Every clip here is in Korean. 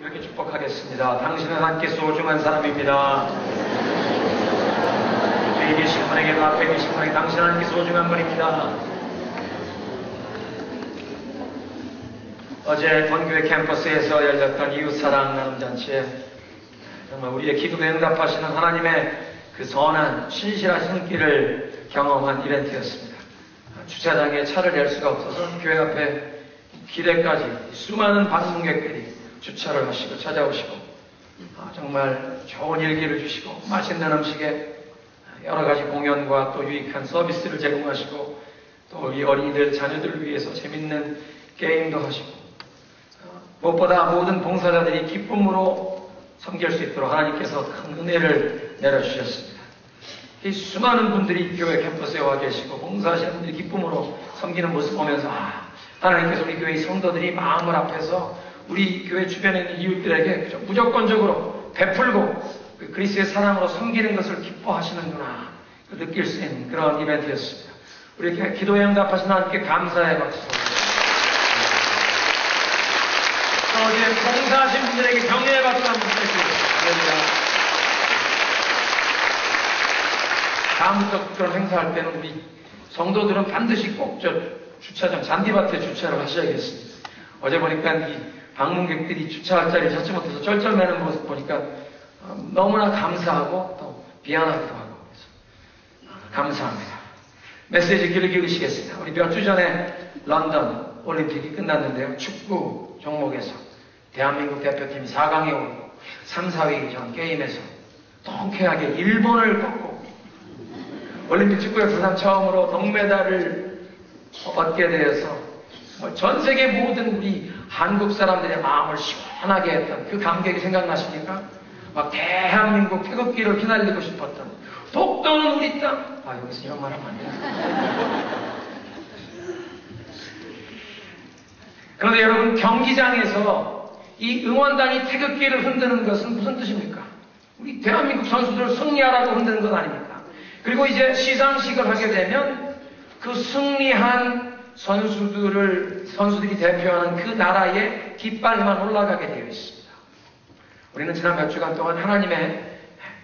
이렇게 축복하겠습니다. 당신은 함께 소중한 사람입니다. 뒤에 계신 분에게도 앞에 계신 분에게 당신은 함께 소중한 분입니다. 어제 본교회 캠퍼스에서 열렸던 이웃사랑 나눔잔치에 정말 우리의 기도에 응답하시는 하나님의 그 선한 신실한 손길을 경험한 이벤트였습니다. 주차장에 차를 댈 수가 없어서 교회 앞에 기대까지 수많은 방문객들이 주차를 하시고 찾아오시고 정말 좋은 일기를 주시고 맛있는 음식에 여러 가지 공연과 또 유익한 서비스를 제공하시고 또 이 어린이들 자녀들을 위해서 재밌는 게임도 하시고 무엇보다 모든 봉사자들이 기쁨으로 섬길 수 있도록 하나님께서 큰 은혜를 내려주셨습니다. 이 수많은 분들이 교회 캠퍼스에 와 계시고 봉사하시는 분들이 기쁨으로 섬기는 모습 보면서 하나님께서 우리 교회 성도들이 마음을 합해서 우리 교회 주변에 있는 이웃들에게 무조건적으로 베풀고 그리스도의 사랑으로 섬기는 것을 기뻐하시는구나 느낄 수 있는 그런 이벤트였습니다. 우리 이렇게 기도에 응답하신 하나님께 감사의 박수. 어제 봉사하신 분들에게 격려의 박수 한번 부탁드립니다. 다음부터 그런 행사할 때는 우리 성도들은 반드시 꼭 주차장 잔디밭에 주차를 하셔야겠습니다. 어제 보니까 이 방문객들이 주차할 자리를 찾지 못해서 쩔쩔매는 모습 보니까 너무나 감사하고 또 미안하기도 하고 그래서 감사합니다. 메시지 길게 읽으시겠습니다. 우리 몇 주 전에 런던 올림픽이 끝났는데요. 축구 종목에서 대한민국 대표팀이 4강에 오르고 3, 4위 전 게임에서 통쾌하게 일본을 꺾고 올림픽 축구 역사상 처음으로 동메달을 얻게 되어서 전 세계 모든 우리 한국 사람들의 마음을 시원하게 했던 그 감격이 생각나십니까? 막 대한민국 태극기를 휘날리고 싶었던 독도는 우리 땅. 여기서 이런 말 하면 안 돼요. 그런데 여러분 경기장에서 이 응원단이 태극기를 흔드는 것은 무슨 뜻입니까? 우리 대한민국 선수들을 승리하라고 흔드는 것 아닙니까? 그리고 이제 시상식을 하게 되면 그 승리한 선수들이 대표하는 그 나라의 깃발만 올라가게 되어 있습니다. 우리는 지난 몇 주간 동안 하나님의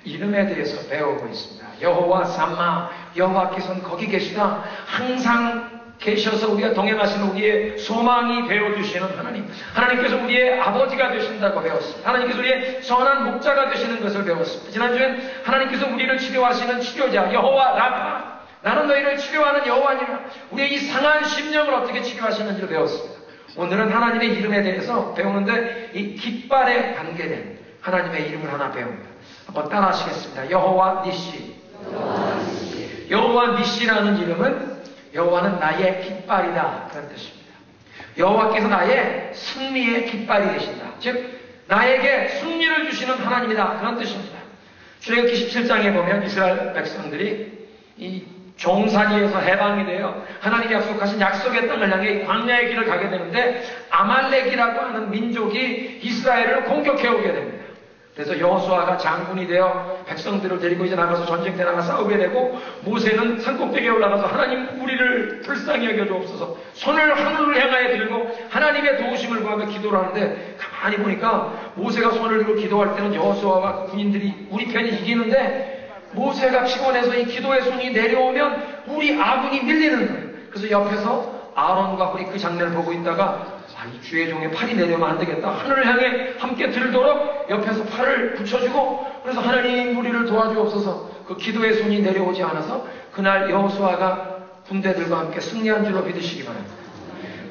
이름에 대해서 배우고 있습니다. 여호와 삼마, 여호와께서는 거기 계시다. 항상 계셔서 우리가 동행하시는 우리의 소망이 되어주시는 하나님. 하나님께서 우리의 아버지가 되신다고 배웠습니다. 하나님께서 우리의 선한 목자가 되시는 것을 배웠습니다. 지난주엔 하나님께서 우리를 치료하시는 치료자 여호와 라파, 나는 너희를 치료하는 여호와니라. 우리의 이 상한 심령을 어떻게 치료하시는지를 배웠습니다. 오늘은 하나님의 이름에 대해서 배우는데 이 깃발에 관계된 하나님의 이름을 하나 배웁니다. 한번 따라 하시겠습니다. 여호와 니시. 여호와 니시라는 이름은 여호와는 나의 깃발이다 그런 뜻입니다. 여호와께서 나의 승리의 깃발이 되신다. 즉 나에게 승리를 주시는 하나님이다 그런 뜻입니다. 출애굽기 17장에 보면 이스라엘 백성들이 이 종살이에서 해방이 되어 하나님이 약속하신 약속의 땅을 향해 광야의 길을 가게 되는데 아말렉이라고 하는 민족이 이스라엘을 공격해 오게 됩니다. 그래서 여호수아가 장군이 되어 백성들을 데리고 이제 나가서 전쟁터에 나가 싸우게 되고 모세는 산꼭대기에 올라가서 하나님 우리를 불쌍히 여겨주옵소서 손을 하늘을 향하여 들고 하나님의 도우심을 구하며 기도를 하는데 가만히 보니까 모세가 손을 들고 기도할 때는 여호수아와 군인들이 우리 편이 이기는데 모세가 피곤해서 이 기도의 손이 내려오면 우리 아군이 밀리는 거예요. 그래서 옆에서 아론과 우리 그 장면을 보고 있다가 이 주의 종의 팔이 내려오면 안 되겠다. 하늘을 향해 함께 들도록 옆에서 팔을 붙여주고 그래서 하나님 우리를 도와주옵소서. 그 기도의 손이 내려오지 않아서 그날 여호수아가 군대들과 함께 승리한 줄로 믿으시기 바랍니다.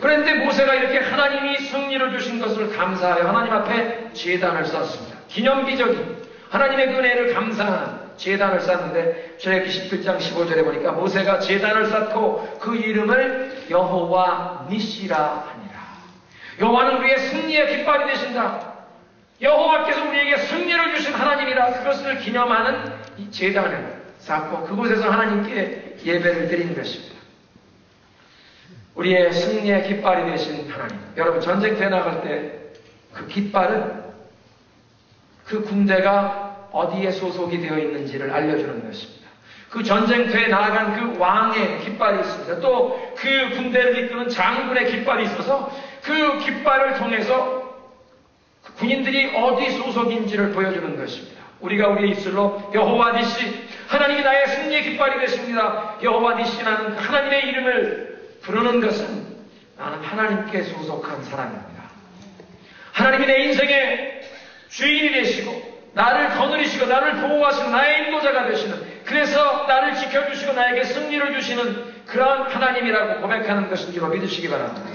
그런데 모세가 이렇게 하나님이 승리를 주신 것을 감사하여 하나님 앞에 제단을 쌓았습니다. 기념비적인 하나님의 은혜를 감사하는 제단을 쌓는데 출애굽기 17장 15절에 보니까 모세가 제단을 쌓고 그 이름을 여호와 니시라 하니라. 여호와는 우리의 승리의 깃발이 되신다. 여호와께서 우리에게 승리를 주신 하나님이라. 그것을 기념하는 이 제단을 쌓고 그곳에서 하나님께 예배를 드리는 것입니다. 우리의 승리의 깃발이 되신 하나님. 여러분 전쟁터에 나갈 때 그 깃발은 그 군대가 어디에 소속이 되어 있는지를 알려주는 것입니다. 그 전쟁터에 나아간 그 왕의 깃발이 있습니다. 또 그 군대를 이끄는 장군의 깃발이 있어서 그 깃발을 통해서 그 군인들이 어디 소속인지를 보여주는 것입니다. 우리가 우리의 입술로 여호와 니시, 하나님이 나의 승리의 깃발이 되십니다. 여호와 니시라는 그 하나님의 이름을 부르는 것은 나는 하나님께 소속한 사람입니다. 하나님이 내 인생의 주인이 되시고 나를 거느리시고 나를 보호하시고 나의 인도자가 되시는, 그래서 나를 지켜주시고 나에게 승리를 주시는 그런 하나님이라고 고백하는 것인지로 믿으시기 바랍니다.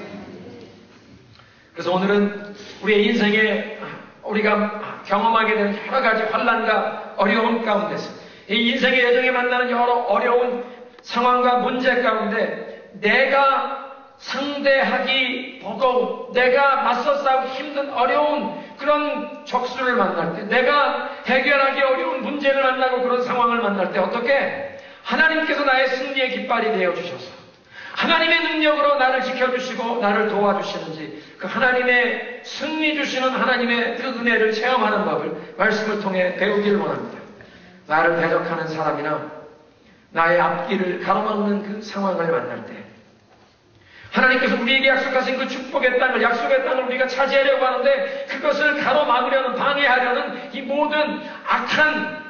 그래서 오늘은 우리의 인생에 우리가 경험하게 되는 여러 가지 환난과 어려움 가운데서, 이 인생의 여정에 만나는 여러 어려운 상황과 문제 가운데 내가 상대하기 버거운, 내가 맞서 싸우기 힘든 어려운 그런 적수를 만날 때, 내가 해결하기 어려운 문제를 만나고 그런 상황을 만날 때 어떻게 하나님께서 나의 승리의 깃발이 되어주셔서 하나님의 능력으로 나를 지켜주시고 나를 도와주시는지, 그 하나님의 승리 주시는 하나님의 그 은혜를 체험하는 법을 말씀을 통해 배우기를 원합니다. 나를 대적하는 사람이나 나의 앞길을 가로막는 그 상황을 만날 때 하나님께서 우리에게 약속하신 그 축복의 땅을, 약속의 땅을 우리가 차지하려고 하는데 그것을 가로막으려는, 방해하려는 이 모든 악한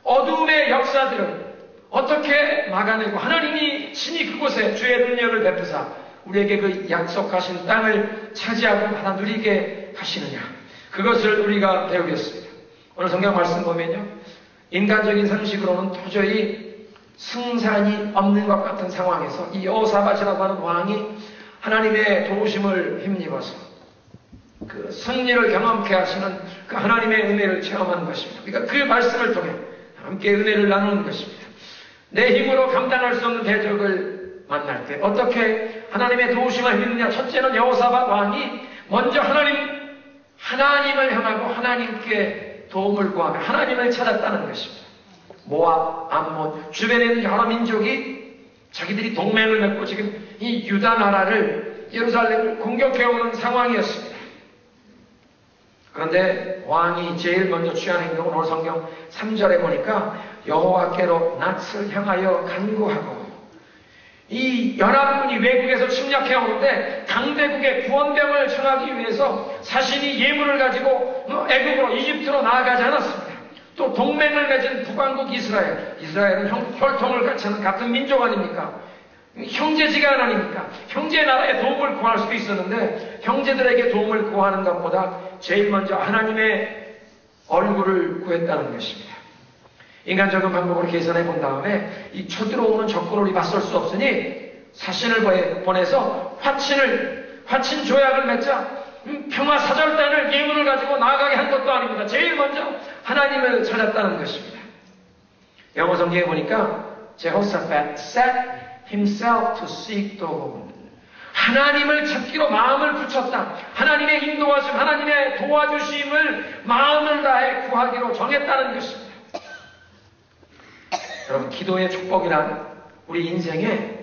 어두움의 역사들을 어떻게 막아내고 하나님이 친히 그곳에 주의 능력을 베푸사 우리에게 그 약속하신 땅을 차지하고 받아 누리게 하시느냐, 그것을 우리가 배우겠습니다. 오늘 성경 말씀 보면요, 인간적인 상식으로는 도저히 승산이 없는 것 같은 상황에서 이 여호사밧이라고 하는 왕이 하나님의 도우심을 힘입어서 그 승리를 경험케 하시는 그 하나님의 은혜를 체험하는 것입니다. 그러니까 그 말씀을 통해 함께 은혜를 나누는 것입니다. 내 힘으로 감당할 수 없는 대적을 만날 때 어떻게 하나님의 도우심을 힘입느냐. 첫째는 여호사밧 왕이 먼저 하나님을 향하고 하나님께 도움을 구하며 하나님을 찾았다는 것입니다. 모압, 암몬, 주변에 있는 여러 민족이 자기들이 동맹을 맺고 지금 이 유다 나라를, 예루살렘을 공격해오는 상황이었습니다. 그런데 왕이 제일 먼저 취한 행동은 오늘 성경 3절에 보니까 여호와께로 낯을 향하여 간구하고, 이 연합군이 외국에서 침략해 오는데 강대국의 구원병을 청하기 위해서 자신이 예물을 가지고 애국으로, 이집트로 나아가지 않았습니다. 또 동맹을 맺은 북왕국 이스라엘은 혈통을 같이 하는 같은 민족 아닙니까? 형제지간 아닙니까? 형제 나라에 도움을 구할 수도 있었는데 형제들에게 도움을 구하는 것보다 제일 먼저 하나님의 얼굴을 구했다는 것입니다. 인간적인 방법으로 계산해 본 다음에 이 쳐들어오는 적군을 우리 맞설 수 없으니 사신을 보내서 화친 조약을 맺자 평화사절단을 예물을 가지고 나아가게 한 것도 아닙니다. 제일 먼저 하나님을 찾았다는 것입니다. 영어 성경에 보니까 Jehoshaphat set himself to seek the Lord. 하나님을 찾기로 마음을 붙였다. 하나님의 인도하심, 하나님의 도와주심을 마음을 다해 구하기로 정했다는 것입니다. 여러분, 기도의 축복이란 우리 인생에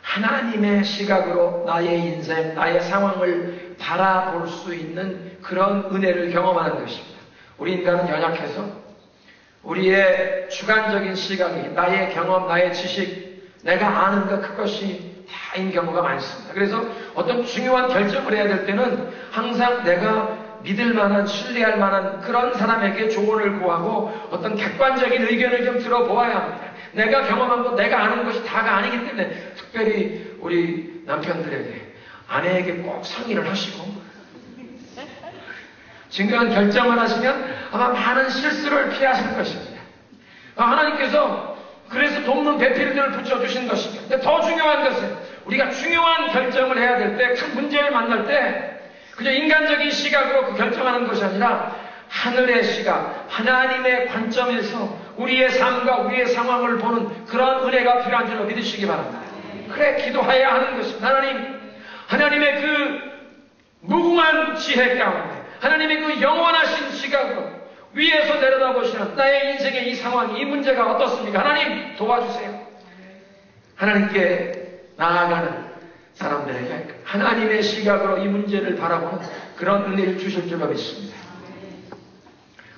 하나님의 시각으로 나의 인생, 나의 상황을 바라볼 수 있는 그런 은혜를 경험하는 것입니다. 우리 인간은 연약해서 우리의 주관적인 시각이, 나의 경험, 나의 지식, 내가 아는 것, 그것이 다인 경우가 많습니다. 그래서 어떤 중요한 결정을 해야 될 때는 항상 내가 믿을 만한, 신뢰할 만한 그런 사람에게 조언을 구하고 어떤 객관적인 의견을 좀 들어보아야 합니다. 내가 경험한 것, 내가 아는 것이 다가 아니기 때문에 특별히 우리 남편들에게, 아내에게 꼭 상의를 하시고 중요한 결정을 하시면 아마 많은 실수를 피하실 것입니다. 하나님께서 그래서 돕는 배필들을 붙여주신 것입니다. 근데 더 중요한 것은 우리가 중요한 결정을 해야 될 때, 큰 문제를 만날 때 그저 인간적인 시각으로 그 결정하는 것이 아니라 하늘의 시각, 하나님의 관점에서 우리의 삶과 우리의 상황을 보는 그런 은혜가 필요한 줄로 믿으시기 바랍니다. 그래 기도해야 하는 것입니다. 하나님의 그 무궁한 지혜 가운데, 하나님의 그 영원하신 시각으로 위에서 내려다보시는 나의 인생의 이 상황, 이 문제가 어떻습니까? 하나님 도와주세요. 하나님께 나아가는 사람들에게 하나님의 시각으로 이 문제를 바라보는 그런 은혜를 주실 줄로 믿습니다.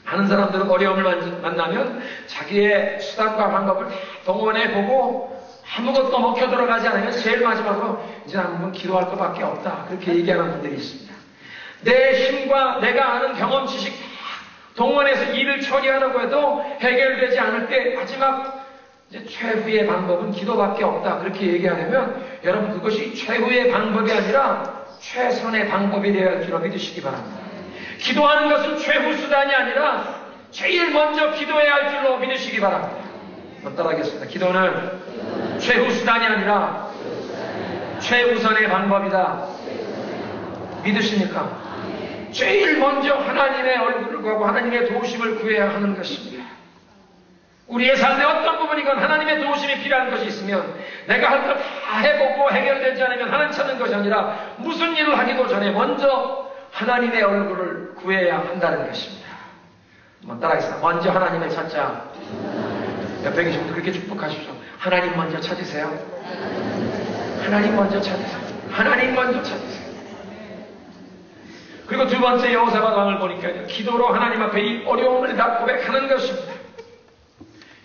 많은 사람들은 어려움을 만나면 자기의 수단과 방법을 다 동원해보고 아무것도 먹혀 들어가지 않으면 제일 마지막으로 이제 한번 기도할 것밖에 없다, 그렇게 얘기하는 분들이 있습니다. 내 힘과 내가 아는 경험, 지식 다 동원해서 일을 처리하려고 해도 해결되지 않을 때 마지막 이제 최후의 방법은 기도밖에 없다. 그렇게 얘기하려면 여러분 그것이 최후의 방법이 아니라 최선의 방법이 되어야 할 줄로 믿으시기 바랍니다. 기도하는 것은 최후 수단이 아니라 제일 먼저 기도해야 할 줄로 믿으시기 바랍니다. 한번 따라하겠습니다. 기도는 최후 수단이 아니라 최우선의 방법이다. 믿으십니까? 제일 먼저 하나님의 얼굴을 구하고 하나님의 도우심을 구해야 하는 것입니다. 우리의 삶의 어떤 부분이건 하나님의 도우심이 필요한 것이 있으면 내가 할 것 다 해보고 해결되지 않으면 하나님 찾는 것이 아니라 무슨 일을 하기도 전에 먼저 하나님의 얼굴을 구해야 한다는 것입니다. 한번 따라하겠습니다. 먼저 하나님을 찾자. 옆에 계신 분들 그렇게 축복하십시오. 하나님 먼저 찾으세요. 하나님 먼저 찾으세요. 하나님 먼저 찾으세요. 그리고 두 번째 여호사밧 왕을 보니까요. 기도로 하나님 앞에 이 어려움을 다 고백하는 것입니다.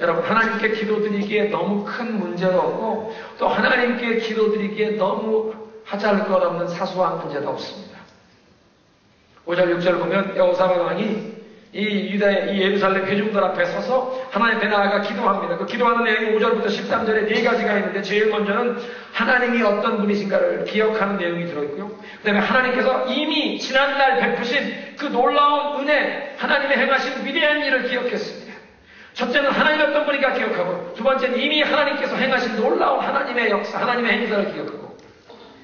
여러분 하나님께 기도드리기에 너무 큰 문제도 없고 또 하나님께 기도드리기에 너무 하잘 것 없는 사소한 문제도 없습니다. 5절 6절 보면 여호사밧 왕이 이 유다의 이 예루살렘 회중들 앞에 서서 하나님 앞에 나아가 기도합니다. 그 기도하는 내용이 5절부터 13절에 네 가지가 있는데 제일 먼저는 하나님이 어떤 분이신가를 기억하는 내용이 들어있고요. 그 다음에 하나님께서 이미 지난날 베푸신 그 놀라운 은혜, 하나님의 행하신 위대한 일을 기억했습니다. 첫째는 하나님이 어떤 분인가 기억하고 두 번째는 이미 하나님께서 행하신 놀라운 하나님의 역사, 하나님의 행사를 기억하고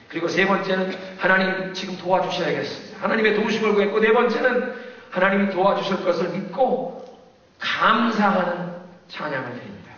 그리고 세 번째는 하나님 지금 도와주셔야겠습니다. 하나님의 도우심을 구했고 네 번째는 하나님이 도와주실 것을 믿고 감사하는 찬양을 드립니다.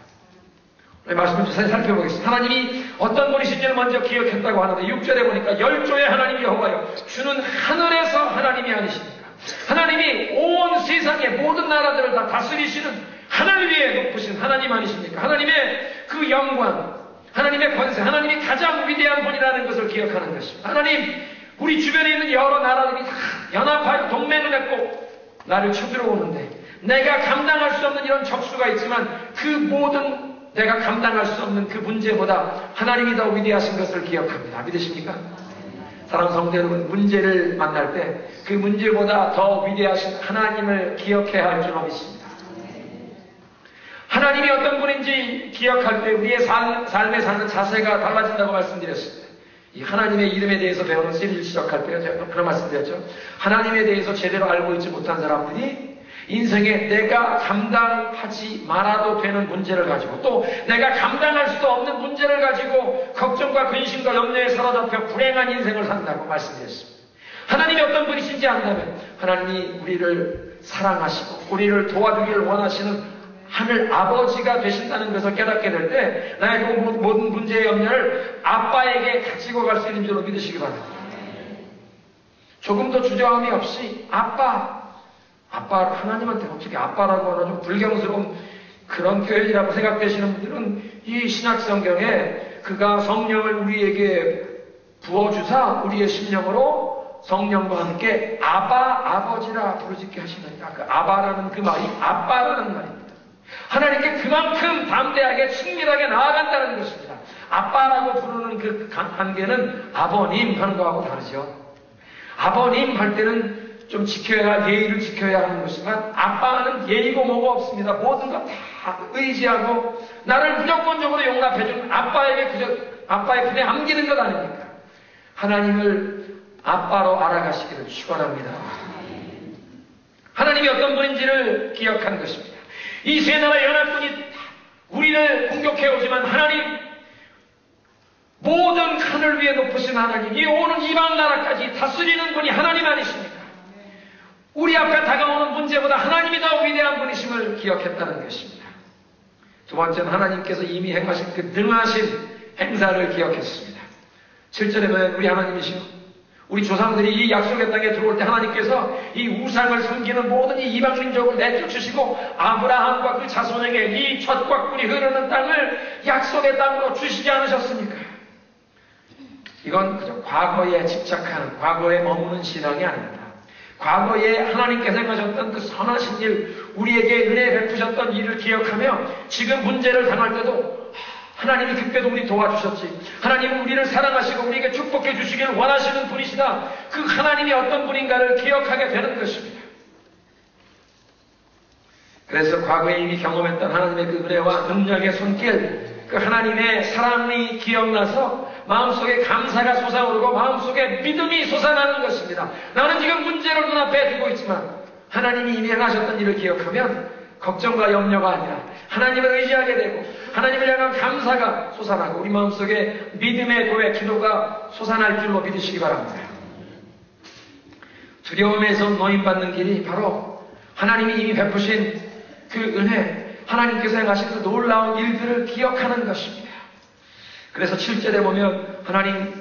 오늘 말씀을 좀 살펴보겠습니다. 하나님이 어떤 분이신지를 먼저 기억했다고 하는데 6절에 보니까 열조의 하나님 여호와여 주는 하늘에서 하나님이 아니십니까? 하나님이 온 세상의 모든 나라들을 다 다스리시는 하늘 위에 높으신 하나님 아니십니까? 하나님의 그 영광, 하나님의 권세, 하나님이 가장 위대한 분이라는 것을 기억하는 것입니다. 하나님, 우리 주변에 있는 여러 나라들이 다 연합하여 동맹을 맺고 나를 쳐들어오는데 내가 감당할 수 없는 이런 적수가 있지만 그 모든 내가 감당할 수 없는 그 문제보다 하나님이 더 위대하신 것을 기억합니다. 믿으십니까? 사랑하는 성도 여러분, 문제를 만날 때 그 문제보다 더 위대하신 하나님을 기억해야 할 줄로 믿습니다. 하나님이 어떤 분인지 기억할 때 우리의 삶에 사는 자세가 달라진다고 말씀드렸습니다. 이 하나님의 이름에 대해서 배우는 시리즈를 시작할 때 제가 그런 말씀드렸죠. 하나님에 대해서 제대로 알고 있지 못한 사람들이 인생에 내가 감당하지 말아도 되는 문제를 가지고 또 내가 감당할 수도 없는 문제를 가지고 걱정과 근심과 염려에 사로잡혀 불행한 인생을 산다고 말씀드렸습니다. 하나님이 어떤 분이신지 안다면 하나님이 우리를 사랑하시고 우리를 도와주기를 원하시는 하늘 아버지가 되신다는 것을 깨닫게 될 때 나의 그 모든 문제의 염려를 아빠에게 가지고 갈 수 있는 줄로 믿으시기 바랍니다. 조금도 주저함이 없이 아빠 하나님한테 어떻게 아빠라고 하나 좀 불경스러운 그런 표현이라고 생각되시는 분들은 이 신약성경에 그가 성령을 우리에게 부어주사 우리의 심령으로 성령과 함께 아버지라 부르짖게 하시느니라. 그 아바라는 그 말이 아빠라는 말입니다. 하나님께 그만큼 담대하게 친밀하게 나아간다는 것입니다. 아빠라고 부르는 그 관계는 아버님 하는 거하고 다르죠. 아버님 할 때는 좀 지켜야 할 예의를 지켜야 하는 것이지만 아빠는 예의고 뭐고 없습니다. 모든 것 다 의지하고 나를 무조건적으로 용납해준 아빠의 품에 안기는 것 아닙니까? 하나님을 아빠로 알아가시기를 축원합니다. 하나님이 어떤 분인지를 기억하는 것입니다. 이 세 나라 연합군이 우리를 공격해오지만 하나님, 모든 하늘 위에 높으신 하나님, 이 오는 이방 나라까지 다스리는 분이 하나님 아니십니까? 우리 앞에 다가오는 문제보다 하나님이 더 위대한 분이심을 기억했다는 것입니다. 두 번째는 하나님께서 이미 행하신 그 능하신 행사를 기억했습니다. 7절에 보면 우리 하나님이시오. 우리 조상들이 이 약속의 땅에 들어올 때 하나님께서 이 우상을 섬기는 모든 이 이방민족을 내쫓으시고 아브라함과 그 자손에게 이 젖과 꿀이 흐르는 땅을 약속의 땅으로 주시지 않으셨습니까? 이건 그저 과거에 집착하는, 과거에 머무는 신앙이 아닙니다. 과거에 하나님께서 행하셨던 그 선하신 일, 우리에게 은혜 베푸셨던 일을 기억하며 지금 문제를 당할 때도 하나님이 그때도 우리 도와주셨지. 하나님은 우리를 사랑하시고 우리에게 축복해 주시기를 원하시는 분이시다. 그 하나님이 어떤 분인가를 기억하게 되는 것입니다. 그래서 과거에 이미 경험했던 하나님의 그 은혜와 능력의 손길, 그 하나님의 사랑이 기억나서 마음속에 감사가 솟아오르고 마음속에 믿음이 솟아나는 것입니다. 나는 지금 문제를 눈앞에 두고 있지만 하나님이 이미 행하셨던 일을 기억하면 걱정과 염려가 아니라 하나님을 의지하게 되고 하나님을 향한 감사가 솟아나고 우리 마음속에 믿음의 고백, 기도가 솟아날 줄로 믿으시기 바랍니다. 두려움에서 노임받는 길이 바로 하나님이 이미 베푸신 그 은혜, 하나님께서 행하신 그 놀라운 일들을 기억하는 것입니다. 그래서 7절에 보면 하나님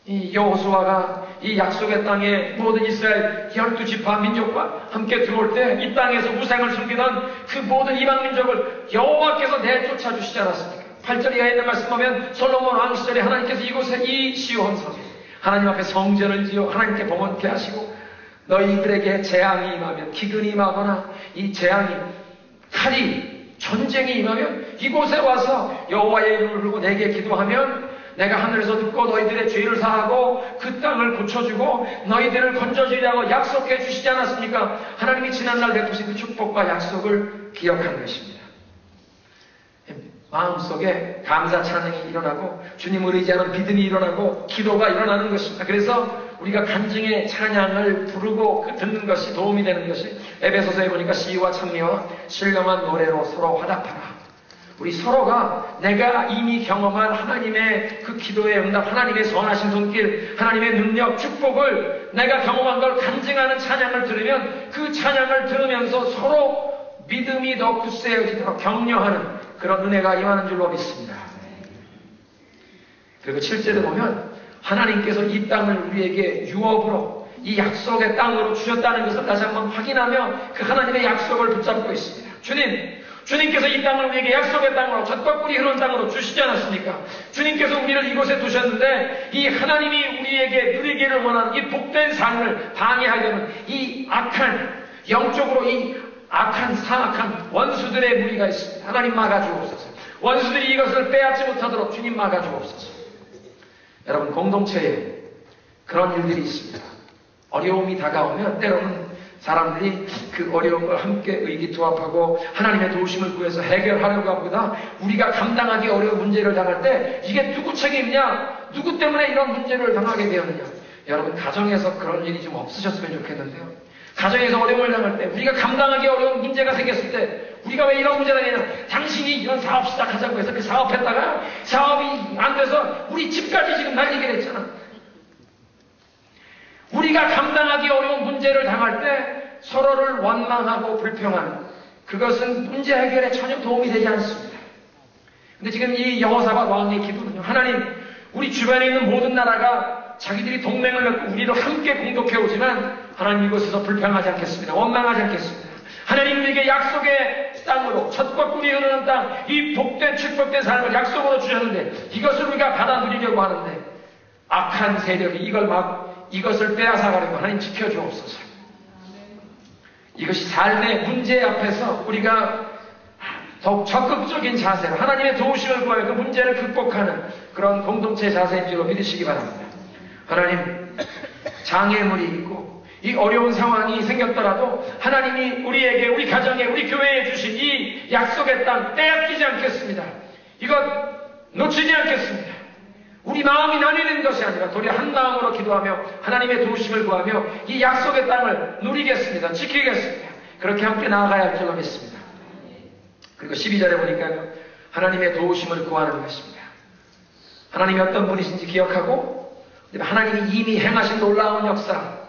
이 여호수아가 이 약속의 땅에 모든 이스라엘 12지파 민족과 함께 들어올 때 이 땅에서 우상을 숨기던 그 모든 이방 민족을 여호와께서 내쫓아 주시지 않았습니까? 8절에 있는 말씀 보면 솔로몬 왕 시절에 하나님께서 이곳에 이 시온성에 하나님 앞에 성전을 지어 하나님께 봉헌케 하시고 너희들에게 재앙이 임하면, 기근이 임하거나 이 재앙이, 칼이, 전쟁이 임하면 이곳에 와서 여호와의 이름을 부르고 내게 기도하면 내가 하늘에서 듣고 너희들의 죄를 사하고 그 땅을 고쳐주고 너희들을 건져주리라고 약속해 주시지 않았습니까? 하나님이 지난날 베푸신 그 축복과 약속을 기억한 것입니다. 마음속에 감사 찬양이 일어나고 주님을 의지하는 믿음이 일어나고 기도가 일어나는 것입니다. 그래서 우리가 간증의 찬양을 부르고 듣는 것이 도움이 되는 것이 에베소서에 보니까 시와 찬미와 신령한 노래로 서로 화답하라. 우리 서로가 내가 이미 경험한 하나님의 그 기도의 응답, 하나님의 선하신 손길, 하나님의 능력, 축복을 내가 경험한 걸 간증하는 찬양을 들으면 그 찬양을 들으면서 서로 믿음이 더 굳세어지도록 격려하는 그런 은혜가 임하는 줄로 믿습니다. 그리고 7절에 보면 하나님께서 이 땅을 우리에게 유업으로 이 약속의 땅으로 주셨다는 것을 다시 한번 확인하며 그 하나님의 약속을 붙잡고 있습니다. 주님께서 이 땅을 우리에게 약속의 땅으로 젖과 꿀이 흐르는 땅으로 주시지 않았습니까? 주님께서 우리를 이곳에 두셨는데 이 하나님이 우리에게 누리기를 원하는 이 복된 삶을 방해하려는 이 악한, 영적으로 이 악한 사악한 원수들의 무리가 있습니다. 하나님 막아주옵소서. 원수들이 이것을 빼앗지 못하도록 주님 막아주옵소서. 여러분, 공동체에 그런 일들이 있습니다. 어려움이 다가오면 때로는 사람들이 그 어려움을 함께 의기투합하고 하나님의 도우심을 구해서 해결하려고 하보다 우리가 감당하기 어려운 문제를 당할 때 이게 누구 책임이냐? 누구 때문에 이런 문제를 당하게 되었느냐? 여러분, 가정에서 그런 일이 좀 없으셨으면 좋겠는데요. 가정에서 어려움을 당할 때 우리가 감당하기 어려운 문제가 생겼을 때 우리가 왜 이런 문제가 되냐? 당신이 이런 사업 시작하자고 해서 그 사업했다가 사업이 안 돼서 우리 집까지 지금 날리게 됐잖아. 우리가 감당하기 어려운 문제를 당할 때 서로를 원망하고 불평하는 그것은 문제 해결에 전혀 도움이 되지 않습니다. 근데 지금 이 여호사밧 왕의 기도는요, 하나님, 우리 주변에 있는 모든 나라가 자기들이 동맹을 맺고 우리를 함께 공독해 오지만 하나님 이곳에서 불평하지 않겠습니다. 원망하지 않겠습니다. 하나님 우리에게 약속의 땅으로 젖과 꿀이 흐르는 땅, 이 복된 축복된 삶을 약속으로 주셨는데 이것을 우리가 받아 누리려고 하는데 악한 세력이 이것을 빼앗아가려고 하나님 지켜주옵소서. 이것이 삶의 문제 앞에서 우리가 더욱 적극적인 자세로 하나님의 도우심을 구하여 그 문제를 극복하는 그런 공동체 자세인 줄로 믿으시기 바랍니다. 하나님, 장애물이 있고 이 어려운 상황이 생겼더라도 하나님이 우리에게, 우리 가정에, 우리 교회에 주신 이 약속의 땅 빼앗기지 않겠습니다. 이것 놓치지 않겠습니다. 우리 마음이 나뉘는 것이 아니라 도리어 한 마음으로 기도하며 하나님의 도우심을 구하며 이 약속의 땅을 누리겠습니다. 지키겠습니다. 그렇게 함께 나아가야 할 줄로 믿습니다. 그리고 12절에 보니까요, 하나님의 도우심을 구하는 것입니다. 하나님이 어떤 분이신지 기억하고 하나님이 이미 행하신 놀라운 역사,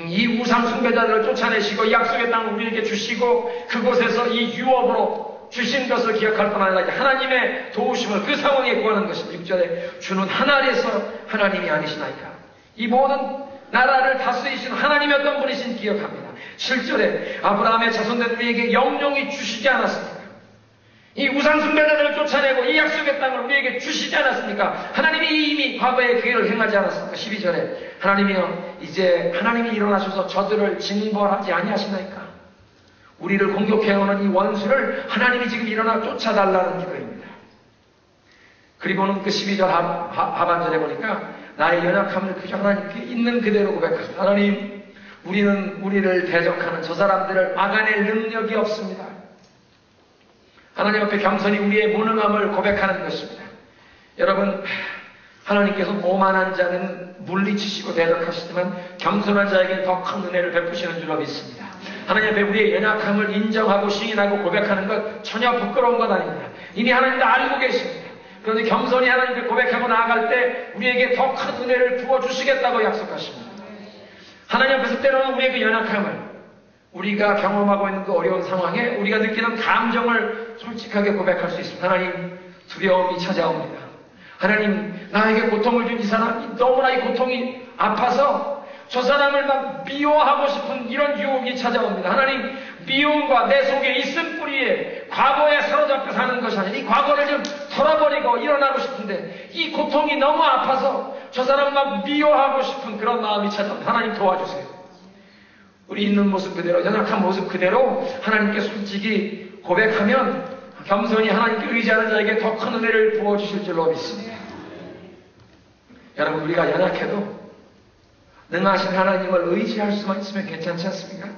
이 우상 숭배자들을 쫓아내시고 약속의 땅을 우리에게 주시고 그곳에서 이 유업으로 주신 것을 기억할 뿐 아니라 하나님의 도우심을 그 상황에 구하는 것입니다. 6절에 주는 하나님에서 하나님이 아니시나이까. 이 모든 나라를 다스리시는 하나님이 어떤 분이신지 기억합니다. 7절에 아브라함의 자손들 우리에게 영영이 주시지 않았습니까? 이 우상 숭배자들을 쫓아내고 이 약속의 땅을 우리에게 주시지 않았습니까? 하나님이 이미 과거에 그 일을 행하지 않았습니까? 12절에 하나님이여 이제 하나님이 일어나셔서 저들을 징벌하지 아니하시나이까? 우리를 공격해오는 이 원수를 하나님이 지금 일어나 쫓아달라는 기도입니다. 그리고는 그 12절 하반절에 보니까 나의 연약함을 그저 하나님께 있는 그대로 고백합니다. 하나님, 우리는 우리를 대적하는 저 사람들을 막아낼 능력이 없습니다. 하나님 앞에 겸손히 우리의 무능함을 고백하는 것입니다. 여러분, 하나님께서 오만한 자는 물리치시고 대적하시지만 겸손한 자에게 더 큰 은혜를 베푸시는 줄로 믿습니다. 하나님 앞에 우리의 연약함을 인정하고 시인하고 고백하는 것 전혀 부끄러운 것 아닙니다. 이미 하나님 다 알고 계십니다. 그런데 겸손히 하나님께 고백하고 나아갈 때 우리에게 더 큰 은혜를 부어주시겠다고 약속하십니다. 하나님 앞에서 때로는 우리의 그 연약함을, 우리가 경험하고 있는 그 어려운 상황에 우리가 느끼는 감정을 솔직하게 고백할 수 있습니다. 하나님, 두려움이 찾아옵니다. 하나님, 나에게 고통을 준 이 사람, 너무나 이 고통이 아파서 저 사람을 막 미워하고 싶은 이런 유혹이 찾아옵니다. 하나님, 미움과 내 속에 있음뿌리에 과거에 사로잡혀 사는 것이 아니라 이 과거를 좀 털어버리고 일어나고 싶은데 이 고통이 너무 아파서 저 사람을 막 미워하고 싶은 그런 마음이 찾아옵니다. 하나님, 도와주세요. 우리 있는 모습 그대로, 연약한 모습 그대로 하나님께 솔직히 고백하면 겸손히 하나님께 의지하는 자에게 더 큰 은혜를 부어주실 줄로 믿습니다. 여러분, 우리가 연약해도 능하신 하나님을 의지할 수만 있으면 괜찮지 않습니까?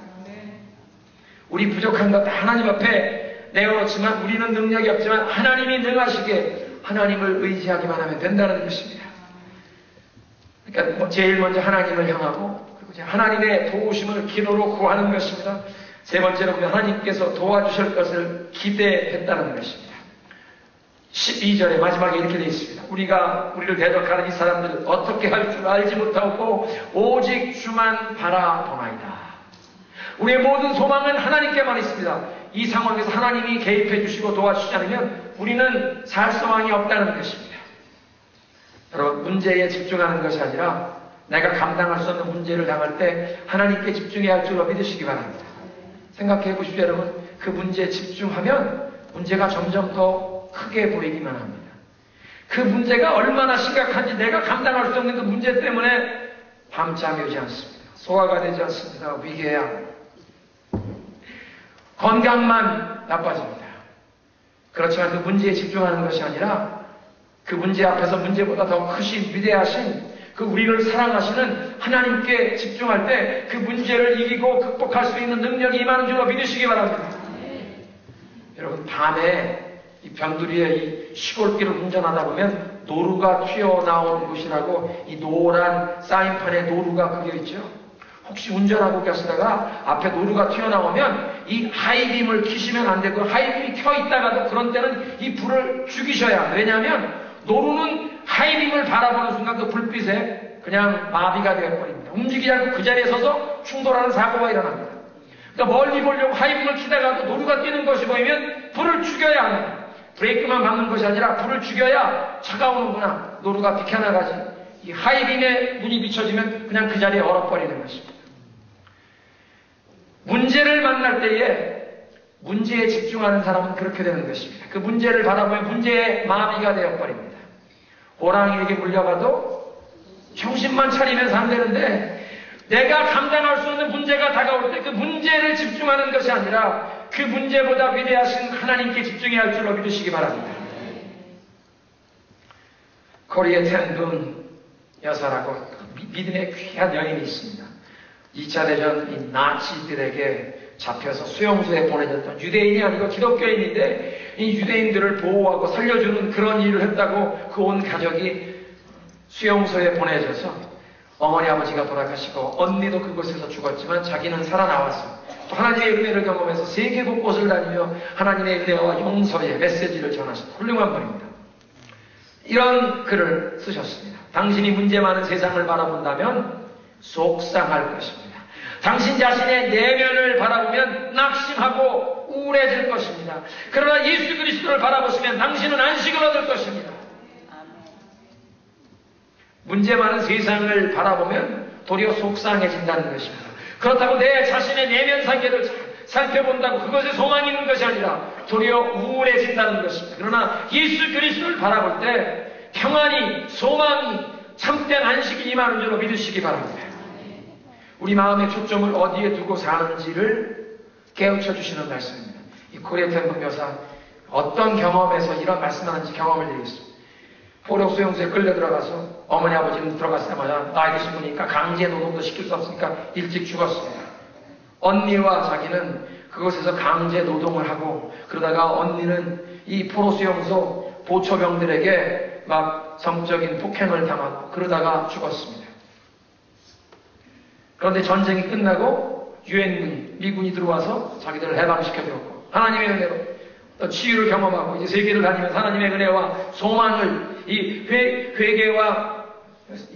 우리 부족한 것 하나님 앞에 내어놓지만 우리는 능력이 없지만 하나님이 능하시게 하나님을 의지하기만 하면 된다는 것입니다. 그러니까 제일 먼저 하나님을 향하고 그리고 하나님의 도우심을 기도로 구하는 것입니다. 세 번째로 보면 하나님께서 도와주실 것을 기대했다는 것입니다. 12절에 마지막에 이렇게 되어 있습니다. 우리가 우리를 대적하는 이 사람들을 어떻게 할 줄 알지 못하고 오직 주만 바라보나이다. 우리의 모든 소망은 하나님께만 있습니다. 이 상황에서 하나님이 개입해 주시고 도와주시지 않으면 우리는 살 소망이 없다는 것입니다. 여러분, 문제에 집중하는 것이 아니라 내가 감당할 수 없는 문제를 당할 때 하나님께 집중해야 할 줄로 믿으시기 바랍니다. 생각해 보십시오. 여러분, 그 문제에 집중하면 문제가 점점 더 크게 보이기만 합니다. 그 문제가 얼마나 심각한지 내가 감당할 수 없는 그 문제 때문에 밤잠이 오지 않습니다. 소화가 되지 않습니다. 위궤양, 건강만 나빠집니다. 그렇지만 그 문제에 집중하는 것이 아니라 그 문제 앞에서 문제보다 더 크신 위대하신 그 우리를 사랑하시는 하나님께 집중할 때 그 문제를 이기고 극복할 수 있는 능력이 임하는 줄로 믿으시기 바랍니다. 여러분, 밤에 이 변두리에 이 시골길을 운전하다 보면 노루가 튀어나오는 곳이라고 이 노란 사인판에 노루가 그려 있죠. 혹시 운전하고 계시다가 앞에 노루가 튀어나오면 이 하이빔을 켜시면 안 되고 하이빔이 켜 있다가도 그런 때는 이 불을 죽이셔야 합니다. 왜냐하면 노루는 하이빔을 바라보는 순간 그 불빛에 그냥 마비가 되어버립니다. 움직이지 않고 그 자리에 서서 충돌하는 사고가 일어납니다. 그러니까 멀리 보려고 하이빔을 켜다가도 노루가 뛰는 것이 보이면 불을 죽여야 합니다. 브레이크만 밟는 것이 아니라 불을 죽여야 차가 오는구나. 노루가 비켜나가지. 이 하이빔에 눈이 비춰지면 그냥 그 자리에 얼어버리는 것입니다. 문제를 만날 때에 문제에 집중하는 사람은 그렇게 되는 것입니다. 그 문제를 바라보면 문제에 마비가 되어버립니다. 호랑이에게 물려가도 정신만 차리면서 안 되는데 내가 감당할 수 없는 문제가 다가올 때 그 문제를 집중하는 것이 아니라 그 문제보다 위대하신 하나님께 집중해야 할 줄로 믿으시기 바랍니다. 코리에 텐둔 여사라고 믿음의 귀한 여인이 있습니다. 2차 대전 이 나치들에게 잡혀서 수용소에 보내졌던 유대인이 아니고 기독교인인데 이 유대인들을 보호하고 살려주는 그런 일을 했다고 그 온 가족이 수용소에 보내져서 어머니 아버지가 돌아가시고 언니도 그곳에서 죽었지만 자기는 살아나왔어. 또 하나님의 은혜를 경험해서 세계 곳곳을 다니며 하나님의 은혜와 용서의 메시지를 전하신 훌륭한 분입니다. 이런 글을 쓰셨습니다. 당신이 문제 많은 세상을 바라본다면 속상할 것입니다. 당신 자신의 내면을 바라보면 낙심하고 우울해질 것입니다. 그러나 예수 그리스도를 바라보시면 당신은 안식을 얻을 것입니다. 문제 많은 세상을 바라보면 도리어 속상해진다는 것입니다. 그렇다고 내 자신의 내면 상태를 살펴본다고 그것에 소망이 있는 것이 아니라 도리어 우울해진다는 것입니다. 그러나 예수 그리스도를 바라볼 때 평안이, 소망이, 참된 안식이 임하는 줄로 믿으시기 바랍니다. 우리 마음의 초점을 어디에 두고 사는지를 깨우쳐 주시는 말씀입니다. 이 코리에 텐둔 여사 어떤 경험에서 이런 말씀을 하는지 경험을 드리겠습니다. 포로 수용소에 끌려 들어가서 어머니 아버지는 들어갔자마자 나이 드신 분이니까 강제 노동도 시킬 수 없으니까 일찍 죽었습니다. 언니와 자기는 그곳에서 강제 노동을 하고 그러다가 언니는 이 포로 수용소 보초병들에게 막 성적인 폭행을 당하고 그러다가 죽었습니다. 그런데 전쟁이 끝나고 유엔군이 미군이 들어와서 자기들을 해방시켜줬고 하나님의 은혜로 또 치유를 경험하고 이제 세계를 다니면서 하나님의 은혜와 소망을 이 회개와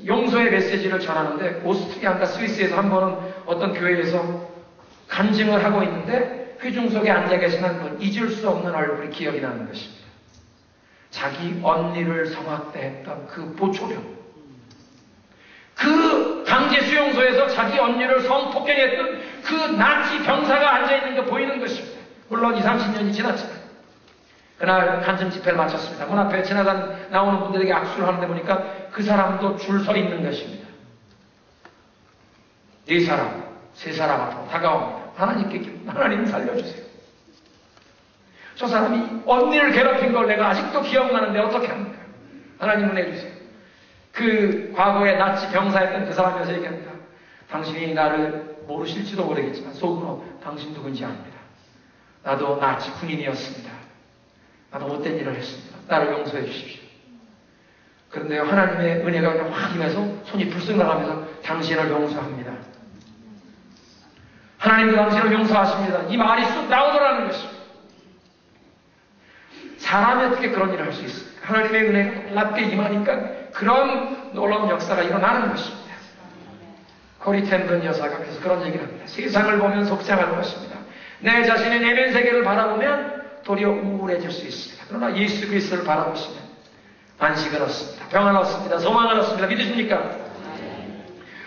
용서의 메시지를 전하는데 오스트리아인가 스위스에서 한 번은 어떤 교회에서 간증을 하고 있는데 회중석에 앉아 계신 한 분 잊을 수 없는 얼굴이 기억이 나는 것입니다. 자기 언니를 성학대했던 그 보초병, 그 강제 수용소에서 자기 언니를 성폭행했던 그 나치 병사가 앉아있는 거 보이는 것입니다. 물론 20, 30년이 지났지만 그날 간증 집회를 마쳤습니다. 문 앞에 나오는 분들에게 악수를 하는데 보니까 그 사람도 줄 서 있는 것입니다. 4사람, 3사람 앞으로 다가옵니다. 하나님 살려주세요. 저 사람이 언니를 괴롭힌 걸 내가 아직도 기억나는데 어떻게 합니까? 하나님 은혜 주세요. 그 과거에 나치 병사였던 그 사람이어서 얘기합니다. 당신이 나를 모르실지도 모르겠지만 속으로 당신 누군지 압니다. 나도 나치 군인이었습니다. 나도 못된 일을 했습니다. 나를 용서해 주십시오. 그런데 하나님의 은혜가 그냥 확 임해서 손이 불쑥 나가면서 당신을 용서합니다. 하나님도 당신을 용서하십니다. 이 말이 쑥 나오더라는 것입니다. 사람이 어떻게 그런 일을 할 수 있습니까? 하나님의 은혜가 놀랍게 임하니까 그런 놀라운 역사가 일어나는 것입니다. 코리 텐던 여사가 그래서 그런 얘기를 합니다. 세상을 보면 속상할 것입니다. 내 자신의 내면 세계를 바라보면 도리어 우울해질 수 있습니다. 그러나 예수 그리스도를 바라보시면 안식을 얻습니다. 평안을 얻습니다. 소망을 얻습니다. 믿으십니까?